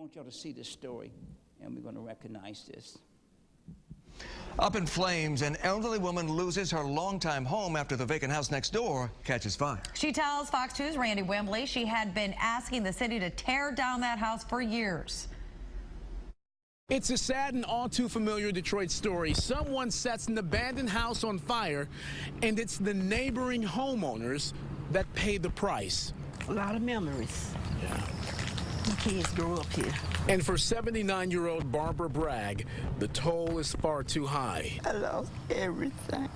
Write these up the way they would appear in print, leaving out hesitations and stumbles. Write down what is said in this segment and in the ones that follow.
want y'all to see this story, and we're going to recognize this. Up in flames, an elderly woman loses her longtime home after the vacant house next door catches fire. She tells Fox 2's Randy Wembley she had been asking the city to tear down that house for years. It's a sad and all too familiar Detroit story. Someone sets an abandoned house on fire, and it's the neighboring homeowners that pay the price. A lot of memories. Yeah. The kids grew up here. And for 79-year-old Barbara Bragg, the toll is far too high. I lost everything.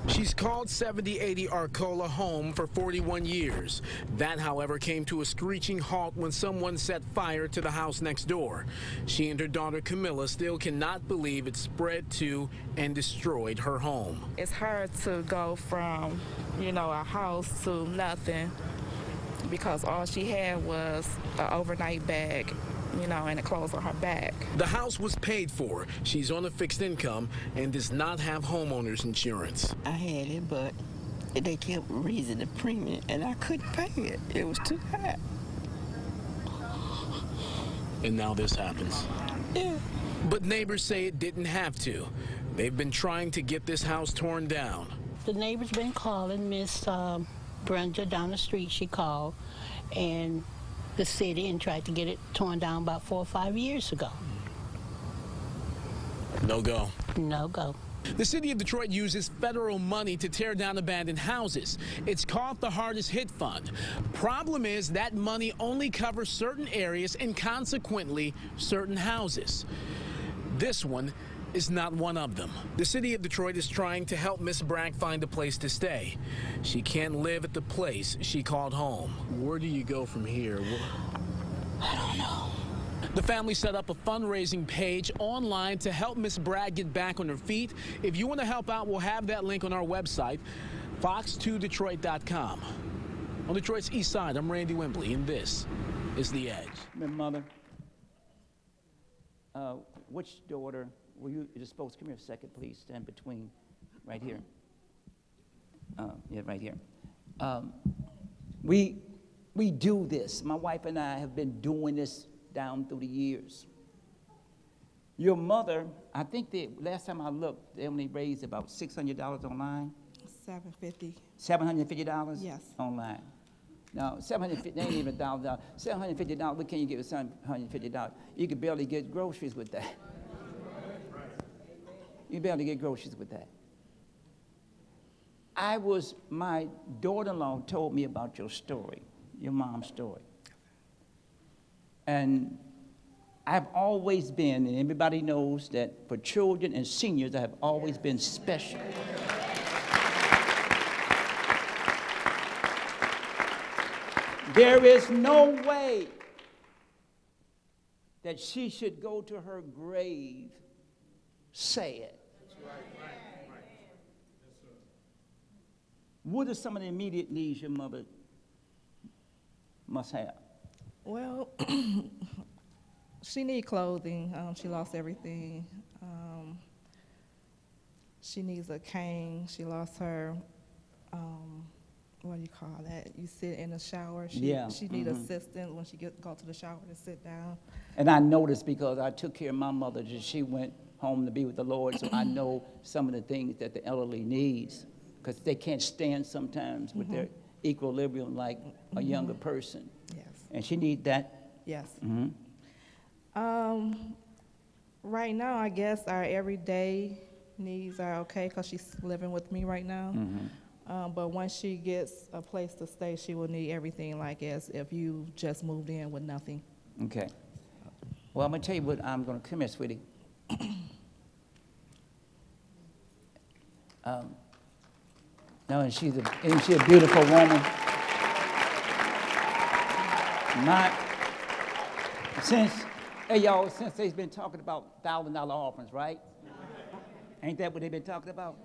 She's called 7080 Arcola home for 41 years. That, however, came to a screeching halt when someone set fire to the house next door. She and her daughter Camilla still cannot believe it spread to and destroyed her home. It's hard to go from, you know, a house to nothing, because all she had was an overnight bag, you know, and the clothes on her back. The house was paid for. She's on a fixed income and does not have homeowner's insurance. I had it, but they kept raising the premium, and I couldn't pay it. It was too high. And now this happens. Yeah. But neighbors say it didn't have to. They've been trying to get this house torn down. The neighbor's been calling Miss Brenda down the street. She called, and the city, and tried to get it torn down about 4 or 5 years ago. No go. No go. The city of Detroit uses federal money to tear down abandoned houses. It's called the Hardest Hit Fund. Problem is that money only covers certain areas and consequently certain houses. This one is not one of them. The city of Detroit is trying to help Miss Bragg find a place to stay. She can't live at the place she called home. Where do you go from here? I don't know. The family set up a fundraising page online to help Miss Bragg get back on her feet. If you want to help out, we'll have that link on our website, fox2detroit.com. On Detroit's east side, I'm Randy Wembley, and this is The Edge. My mother, which daughter were you supposed to come here a second, please? Stand between, right here. Yeah, right here. We do this. My wife and I have been doing this down through the years. Your mother, I think the last time I looked, they only raised about $600 online. $750. $750? Yes. Online. Now, $750, they ain't even $1,000. $750, what can you get with $750? You could barely get groceries with that. You barely get groceries with that. My daughter-in-law told me about your story, your mom's story. And I've always been, and everybody knows that for children and seniors, I have always been special. There is no way that she should go to her grave sad. What are some of the immediate needs your mother must have? Well, she needs clothing. She lost everything. She needs a cane. She lost her, what do you call that? You sit in the shower. She needs assistance when she go to the shower to sit down. And I noticed because I took care of my mother, she went home to be with the Lord, so I know some of the things that the elderly needs, because they can't stand sometimes with their equilibrium like a younger person. Yes. And she needs that. Yes. Right now, I guess our everyday needs are okay because she's living with me right now. But once she gets a place to stay, she will need everything like as if you just moved in with nothing. Okay. Well, I'm going to tell you what I'm going to come here, sweetie. No, and isn't she a beautiful woman? Since they've been talking about $1,000 offerings, right? Ain't that what they've been talking about?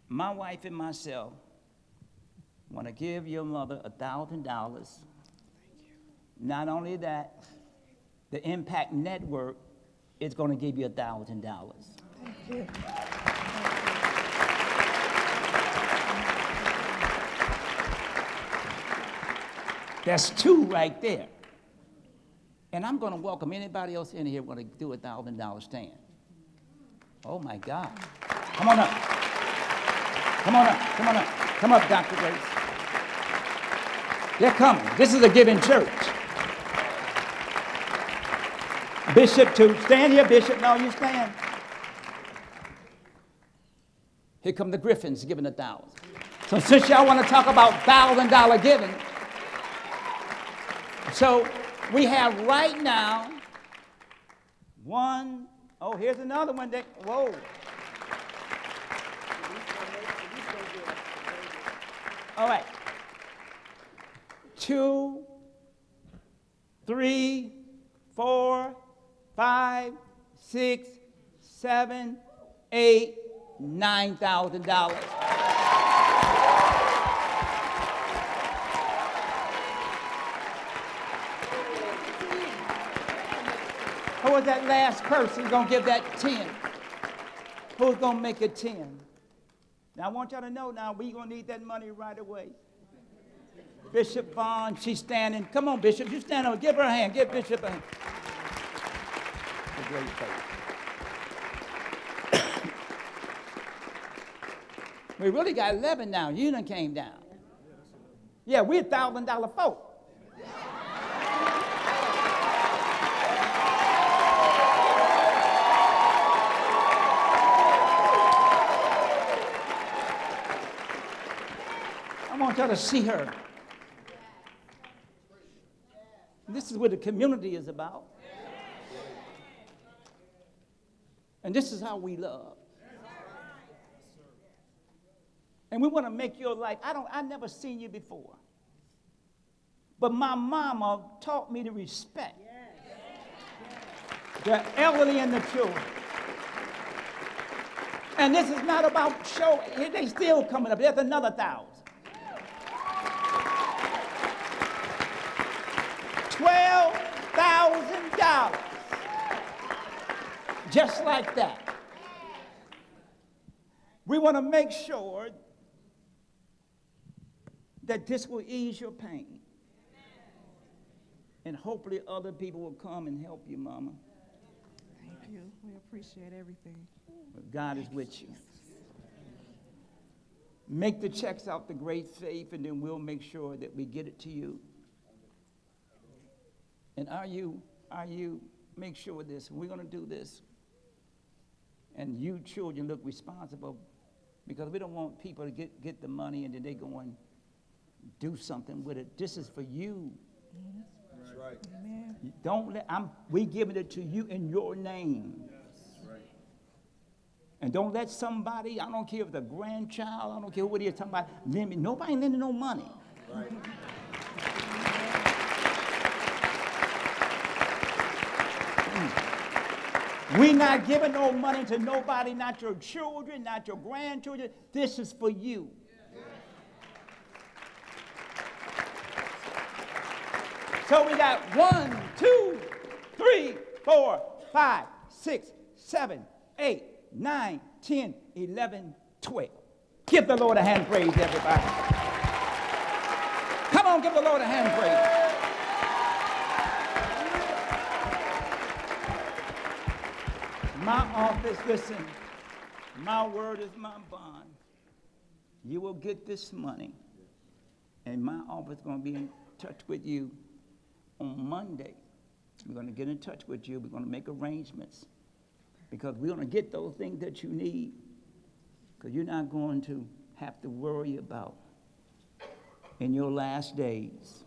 My wife and myself want to give your mother $1,000. Thank you. Not only that, the Impact Network is going to give you $1,000. Thank you. That's two right there. And I'm going to welcome anybody else in here who want to do a $1,000 stand. Oh, my God. Come on up. Come on up. Come on up. Come up, Dr. Grace. They're coming. This is a giving church. Bishop, too. Stand here, Bishop. No, you stand. Here come the Griffins giving 1,000. So since y'all want to talk about $1,000 giving, so we have right now one. Oh, here's another one. Whoa. All right. 2, 3, 4, 5, 6, 7, 8, $9,000. Who was that last person going to give that 10? Who's going to make it 10? Now, I want y'all to know now, we're going to need that money right away. Bishop Vaughn, she's standing. Come on, Bishop, you stand over. Give her a hand. Give Bishop a hand. A great faith. We really got 11 now. You done came down. Yeah, we're $1,000 folk. I want y'all to see her. This is what the community is about. And this is how we love. And we want to make your life. I never seen you before. But my mama taught me to respect the elderly and the children. And this is not about show. They still coming up. There's another 1,000. $12,000. Just like that. We want to make sure that this will ease your pain. And hopefully other people will come and help you, Mama. Thank you. We appreciate everything. But God is with you. Make the checks out to Great Faith, and then we'll make sure that we get it to you. And are you, make sure this, we're going to do this. And you children look responsible, because we don't want people to get the money and then they go and do something with it. This is for you. That's right. Amen. Don't let, we giving it to you in your name. That's right. And don't let somebody, I don't care if it's a grandchild, I don't care what you're talking about, nobody lending no money. Right. We're not giving no money to nobody, not your children, not your grandchildren. This is for you. So we got 1, 2, 3, 4, 5, 6, 7, 8, 9, 10, 11, 12. Give the Lord a hand praise, everybody. Come on, give the Lord a hand praise. My office, listen, my word is my bond. You will get this money, and my office is going to be in touch with you on Monday. We're going to get in touch with you. We're going to make arrangements, because we're going to get those things that you need, because you're not going to have to worry about in your last days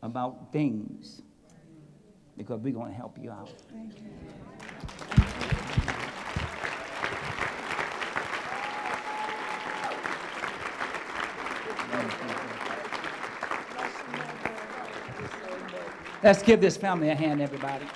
about things, because we're going to help you out. Thank you. Let's give this family a hand, everybody.